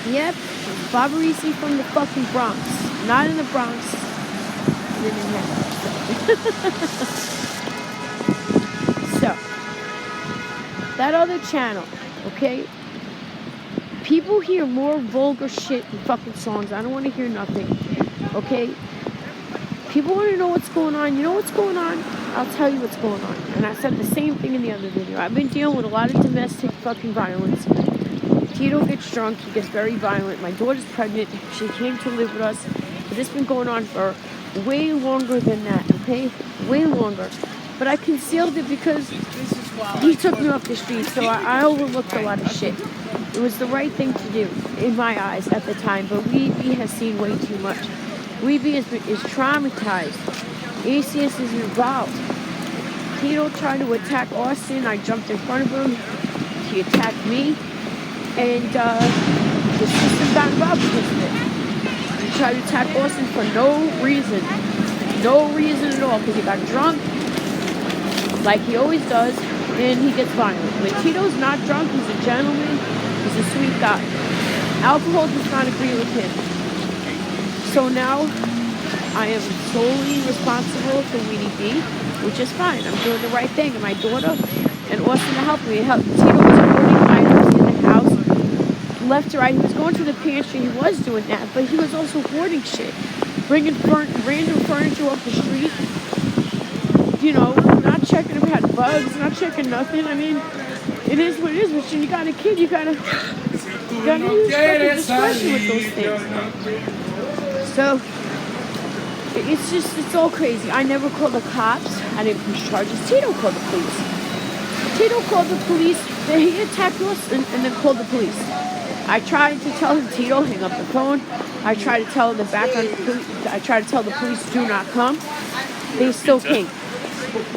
Yep, Barbarisi from the fucking Bronx. Not in the Bronx. In Manhattan. So, that other channel, okay? People hear more vulgar shit in fucking songs. I don't want to hear nothing, okay? People want to know what's going on. You know what's going on? I'll tell you what's going on. And I said the same thing in the other video. I've been dealing with a lot of domestic fucking violence. Tito gets drunk. He gets very violent. My daughter's pregnant. She came to live with us. But this has been going on for way longer than that, okay? Way longer. But I concealed it because he took me off the street. So I overlooked a lot of shit. It was the right thing to do in my eyes at the time. But Weeby has seen way too much. Weeby is traumatized. ACS is involved. Tito tried to attack Austin. I jumped in front of him. He attacked me. And the system got involved because of it. He tried to attack Austin for no reason. No reason at all. Because he got drunk, like he always does, and he gets violent. When Tito's not drunk, he's a gentleman. He's a sweet guy. Alcohol does not agree with him. So now I am solely responsible for Weenie B, which is fine. I'm doing the right thing. And my daughter and Austin to help me. Tito was hoarding items in the house, left to right. He was going to the pantry. He was doing that, but he was also hoarding shit, bringing random furniture off the street. You know, not checking if it had bugs, not checking nothing. I mean, it is what it is. But when you got a kid, you gotta use fucking discretion with those things. So, it's all crazy. I never called the cops. I didn't push charges. Tito called the police. Tito called the police. Then he attacked us and then called the police. I tried to tell him, Tito, hang up the phone. I tried to tell the background police. I tried to tell the police, do not come. They still came.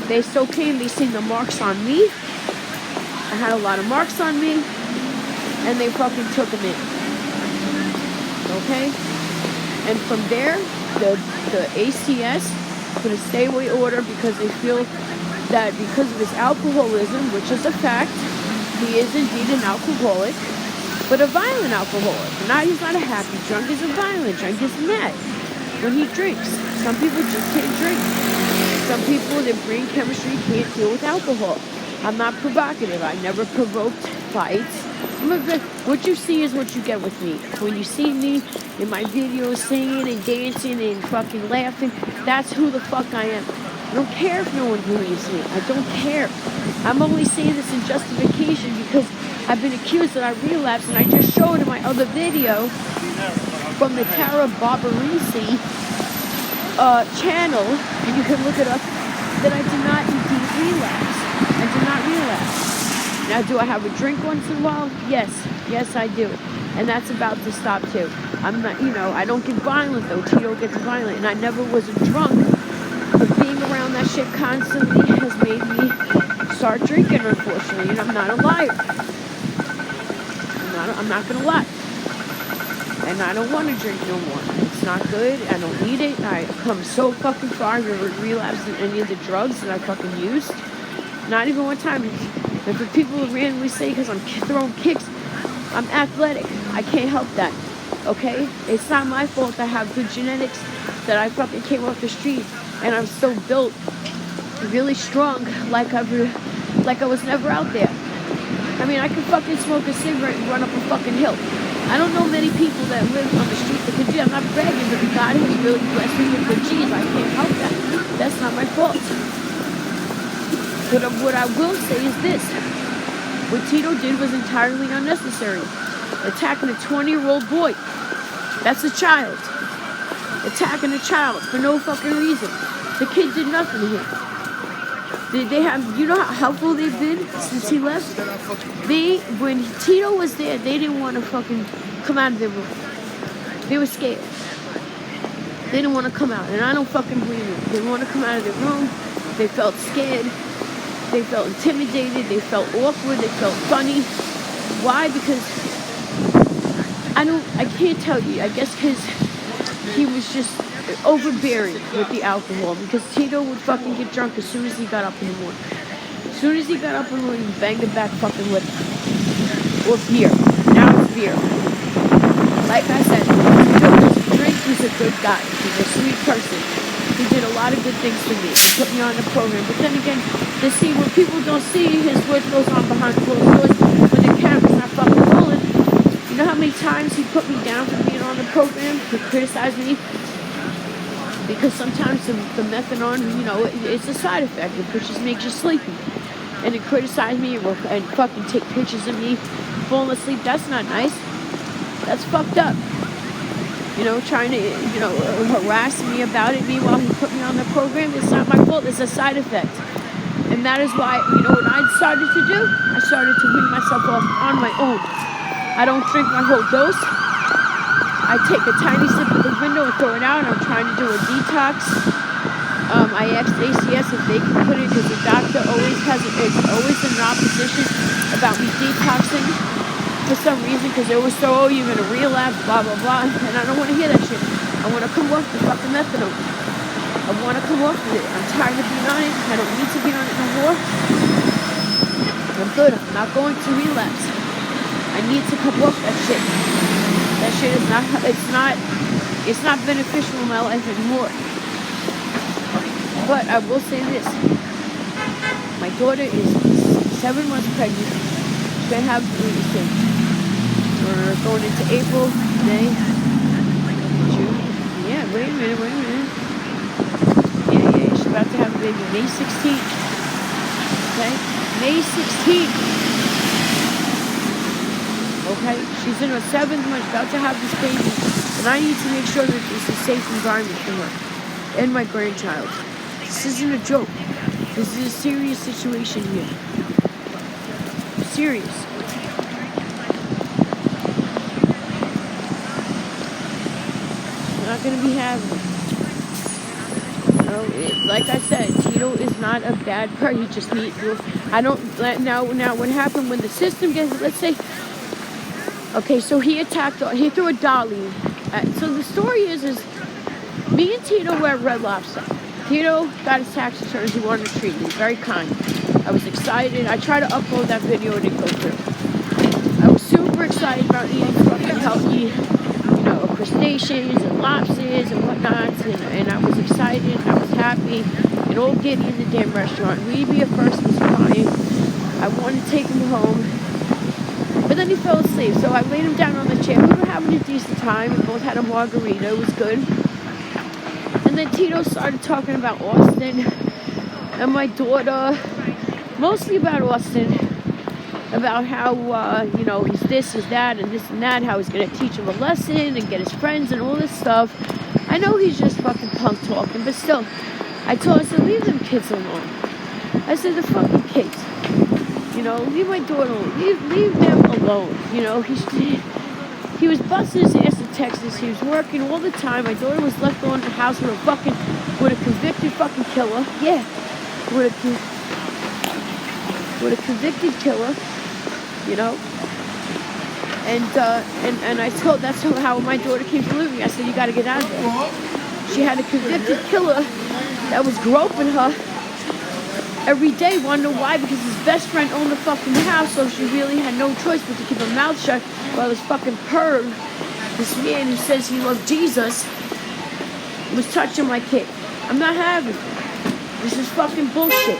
They still came. They seen the marks on me. I had a lot of marks on me. And they fucking took him in. Okay? And from there, the ACS put a stay-away order because they feel that because of his alcoholism, which is a fact, he is indeed an alcoholic, but a violent alcoholic. Now he's not a happy drunk, he's a violent drunk, he's mad when he drinks. Some people just can't drink. Some people, their brain chemistry can't deal with alcohol. I'm not provocative. I never provoked fights. What you see is what you get with me. When you see me in my videos singing and dancing and fucking laughing, that's who the fuck I am. I don't care if no one believes me. I don't care. I'm only saying this in justification because I've been accused that I relapsed, and I just showed in my other video from the Tara Barbarisi channel, and you can look it up, that I did not indeed relapse. I did not relapse. Now, do I have a drink once in a while? Yes. Yes, I do. And that's about to stop, too. I'm not, I don't get violent, though. Tito gets violent. And I never was a drunk. But being around that shit constantly has made me start drinking, unfortunately. And I'm not a liar. I'm not going to lie. And I don't want to drink no more. It's not good. I don't need it. I come so fucking far. I've never relapsed in any of the drugs that I fucking used. Not even one time. And for people who randomly say because I'm throwing kicks, I'm athletic. I can't help that. Okay? It's not my fault I have good genetics, that I fucking came off the street and I'm still built really strong like I was never out there. I mean, I could fucking smoke a cigarette and run up a fucking hill. I don't know many people that live on the street that could do. I'm not bragging, but God has really blessed me with good genes. I can't help that. That's not my fault. But what I will say is this. What Tito did was entirely unnecessary. Attacking a 20-year-old boy. That's a child. Attacking a child for no fucking reason. The kid did nothing to him. They have, you know how helpful they've been since he left? When Tito was there, they didn't want to fucking come out of their room. They were scared. They didn't want to come out, and I don't fucking blame them. They didn't want to come out of their room. They felt scared. They felt intimidated. They felt awkward. They felt funny. Why? Because I can't tell you. I guess because he was just overbearing with the alcohol, because Tito would fucking get drunk as soon as he got up in the morning. As soon as he got up in the morning, he banged it back fucking with or beer. Now it's beer. Like I said, Tito doesn't drink. He's a good guy. He's a sweet person. He did a lot of good things for me. He put me on the program. But then again, to see what people don't see, his work goes on behind closed doors when the camera's not fucking rolling. You know how many times he put me down for being on the program? He criticized me because sometimes the methadone, you know, it's a side effect. It just makes you sleepy. And he criticized me and fucking take pictures of me falling asleep. That's not nice. That's fucked up. You know, trying to, you know, harass me about it. Meanwhile, he put me on the program. It's not my fault. It's a side effect. And that is why, you know what I started to do? I started to wean myself off on my own. I don't drink my whole dose. I take a tiny sip of the window and throw it out. I'm trying to do a detox. I asked ACS if they can put it because the doctor is always in opposition about me detoxing for some reason because they always say, oh, you're going to relapse, blah, blah, blah. And I don't want to hear that shit. I want to come off the fucking methadone. I want to come off of it. I'm tired of being on it. I don't need to be on it no more. I'm good. I'm not going to relapse. I need to come off that shit. That shit is it's not beneficial in my life anymore. But I will say this. My daughter is 7 months pregnant. She's going to have baby soon. We're going into April, May, June. Yeah, wait a minute. Yeah, she's about to have a baby May 16th. Okay? May 16th. Okay? She's in her 7th month, about to have this baby. And I need to make sure that it's a safe environment for her and my grandchild. This isn't a joke. This is a serious situation here. Serious. We're not going to be having it. You know, like I said, Tito is not a bad person. He just needs to. I don't. Now, what happened when the system gets, let's say, okay, so he threw a dolly. So the story is me and Tito were at Red Lobster. Tito got his tax returns. He wanted to treat me. Very kind. I was excited. I tried to upload that video. It didn't go through. I was super excited about eating fucking healthy, you know, crustaceans and lobsters and whatnot. And I was excited. And I was happy. And all giddy in the damn restaurant. Weeby at first was crying. I wanted to take him home. But then he fell asleep. So I laid him down on the chair. We were having a decent time. We both had a margarita. It was good. And then Tito started talking about Austin and my daughter, mostly about Austin, about how, you know, he's this, he's that, and this and that, how he's going to teach him a lesson and get his friends and all this stuff. I know he's just fucking punk talking, but still, I told him, I said, leave them kids alone. I said, the fucking kids, you know, leave my daughter alone, leave them alone, you know, he was busting his ass in Texas. He was working all the time. My daughter was left alone in the house with a convicted fucking killer. Yeah, with a convicted killer. You know. And I told that's how my daughter came to live with me. I said, you got to get out of there. She had a convicted killer that was groping her every day. Want to know why? Because his best friend owned the fucking house, so she really had no choice but to keep her mouth shut while this fucking perv, this man who says he loved Jesus, was touching my kid. I'm not having it. This is fucking bullshit.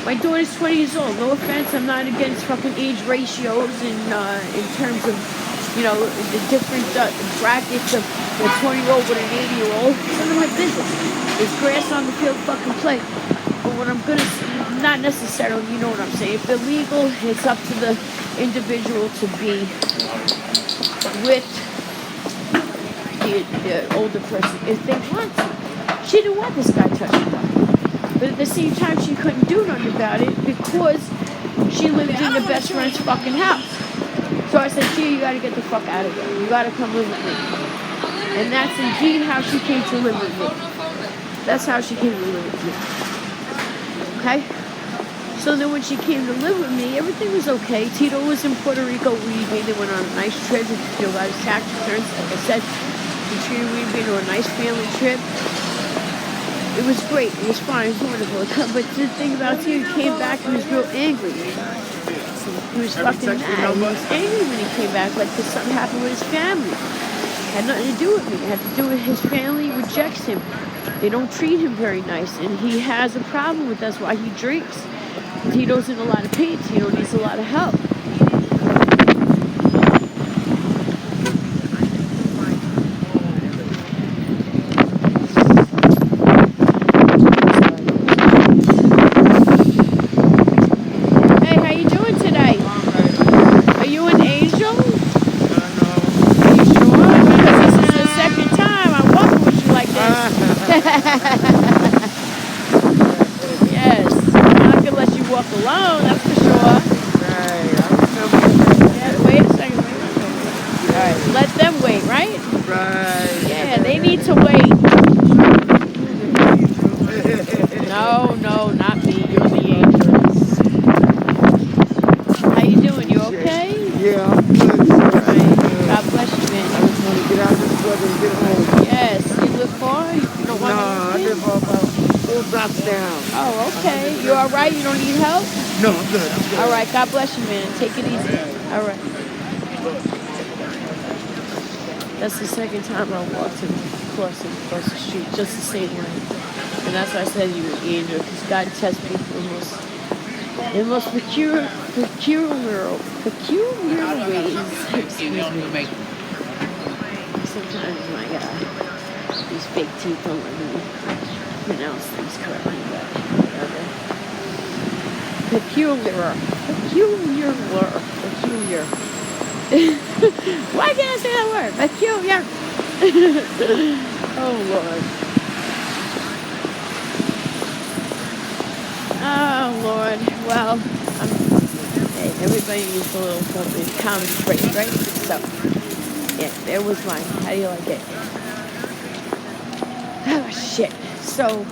My daughter's 20 years old. No offense, I'm not against fucking age ratios in terms of, you know, the different brackets of a 20-year-old with an 80-year-old. It's none of my business. There's grass on the field, fucking play. But what I'm gonna say, not necessarily, you know what I'm saying. If they're legal, it's up to the individual to be with the older person if they want to. She didn't want this guy touching her. But at the same time, she couldn't do nothing about it because she lived in the best friend's fucking house. So I said, Tia, you gotta get the fuck out of there. You gotta come live with me. And that's indeed how she came to live with me. That's how she came to live with me. Okay? So then when she came to live with me, everything was okay. Tito was in Puerto Rico. They went on a nice trip. Tito got his tax returns. Like I said, he treated me to a nice family trip. It was great. It was fine. It was wonderful. But the thing about it, he came back, he was real angry. He was fucking mad. He was angry when he came back, like, because something happened with his family. It had nothing to do with me. It had to do with his family rejects him. They don't treat him very nice, and he has a problem with that's why he drinks. Tito's in a lot of pain. Tito needs a lot of help. Hey, how you doing today? Are you an angel? Are you sure? Because this is the second time I'm walking with you like this. Yes, I'm not gonna let you walk alone, that's for sure. Yeah, wait a second, wait. Alright, let them wait, right? Right. Yeah, they need to wait. No, not me, you're the angel. How you doing? You okay? Yeah, I'm good. Alright, God bless you, man. I just want to get out of this weather and get home. Yes, you live far? You don't want I to live about 4 blocks down. Oh, okay. You alright? You don't need help? No, I'm good. Alright, God bless you, man. Take it easy. Alright. That's the second time I walked across the street, just the same way. And that's why I said you were an angel, because God tests people in most peculiar ways. Excuse me. Sometimes my these fake teeth don't let me pronounce things correctly, but whatever. Peculiar. Why can't I say that word? Peculiar. Oh Lord. Oh Lord. Well, hey, everybody needs a little something comedy break, right? So, yeah, there was mine. How do you like it? Oh shit. So,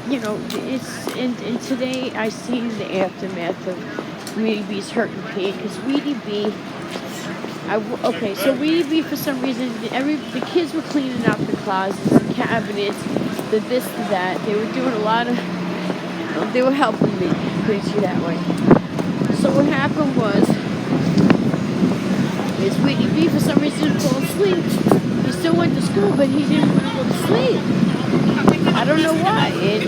you know, it's and today I see the aftermath of Weedy B's hurt and pain, because Weedy B. Okay, so Weedy B, for some reason, the kids were cleaning out the closets, the cabinets, the this, the that. They were doing a lot of. They were helping me, put it that way. So what happened was, is Weedy B for some reason didn't fall asleep. He still went to school, but he didn't want to go to sleep. I don't know why. They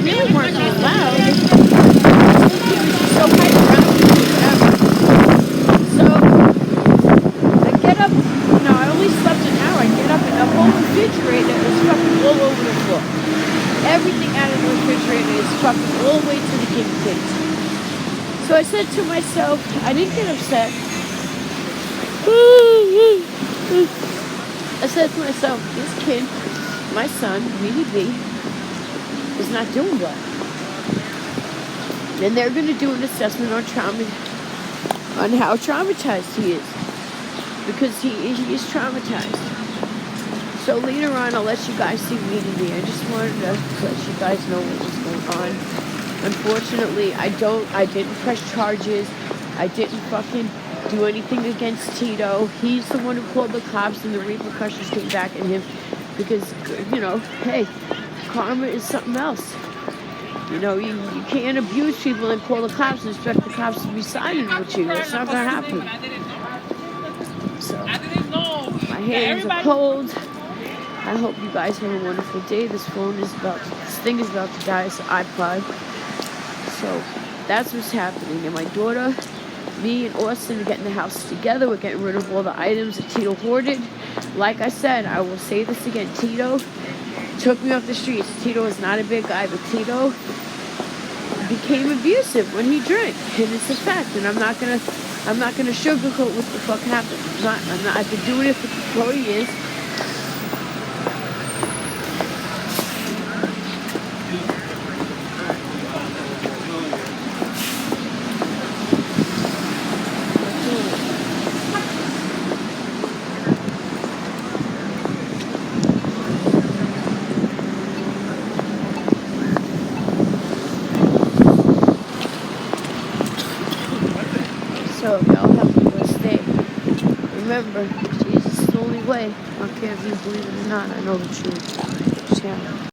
really weren't being loud. He was just so hyped around me, whatever. So I get up. No, I only slept an hour. I get up and the whole refrigerator is fucking all over the floor. Everything out of the refrigerator is fucking all the way to the king cakes. So I said to myself, I didn't get upset. I said to myself, this kid, my son, Weedy B, is not doing well. And they're going to do an assessment on how traumatized he is. Because he is traumatized. So later on, I'll let you guys see Weedy B. I just wanted to let you guys know what was going on. Unfortunately, I didn't press charges. I didn't fucking do anything against Tito. He's the one who called the cops, and the repercussions came back at him. Because, you know, hey, karma is something else. You know, you can't abuse people and call the cops and expect the cops to be siding with you. It's not going to happen. So, my hands are cold. I hope you guys have a wonderful day. This thing is about to die. It's an iPod. So that's what's happening. And my daughter, me and Austin are getting the house together. We're getting rid of all the items that Tito hoarded. Like I said, I will say this again. Tito took me off the streets. Tito is not a big guy, but Tito became abusive when he drank. And it's a fact. And I'm not gonna sugarcoat what the fuck happened. I've been doing it for 4 years. So y'all have a blessed day. Remember, Jesus is the only way. I don't care if you believe it or not. I know the truth. Yeah.